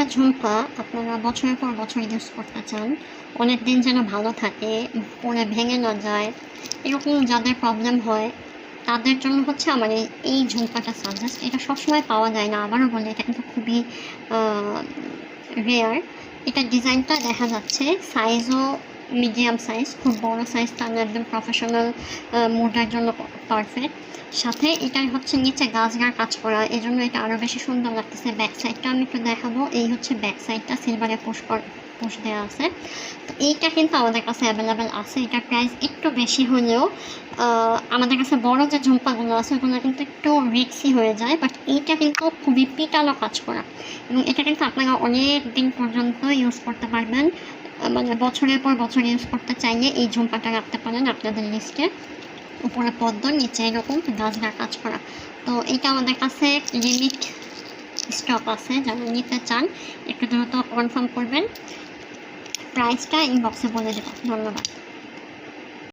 একটা ঝুমকা আপনারা বছরের পর বছর ইউজ করতে চান, অনেক দিন যেন ভালো থাকে, পরে ভেঙে না যায়, এরকম যাদের প্রবলেম হয় তাদের জন্য হচ্ছে আমার এই ঝুমকাটা সাজেস্ট। এটা সবসময় পাওয়া যায় না, আবারও বলি এটা কিন্তু খুবই রেয়ার। এটার ডিজাইনটা দেখা যাচ্ছে সাইজও মিডিয়াম সাইজ, খুব বড় সাইজ তা না, একদম প্রফেশনাল মুডের জন্য পারফেক্ট। সাথে এটার হচ্ছে নিচে গাছগার কাজ করা, এই জন্য এটা আরও বেশি সুন্দর লাগতেছে। ব্যাক সাইডটা আমি একটু দেখাবো, এই হচ্ছে ব্যাক সাইডটা, সিলভারে পুশ দেওয়া আছে। তো এইটা কিন্তু আমাদের কাছে অ্যাভেলেবেল আছে। এটার প্রাইস একটু বেশি হলেও আমাদের কাছে বড় যে ঝুমকাগুলো আছে ওগুলো কিন্তু একটু রিক্সি হয়ে যায়, বাট এইটা কিন্তু খুবই পিটালো কাজ করা, এবং এটা কিন্তু আপনারা অনেক দিন পর্যন্ত ইউজ করতে পারবেন। মানে বছরের পর বছর ইউজ করতে চাইলে এই ঝুমকাটা রাখতে পারেন আপনাদের লিস্টে। উপরে পদ্ম, নিচে এরকম গাছগার কাজ করা। তো এটা আমাদের কাছে লিমিট স্টক আছে, যারা নিতে চান একটু দ্রুত কনফার্ম করবেন। প্রাইসটা ইনবক্সে বলে দেবো। ধন্যবাদ।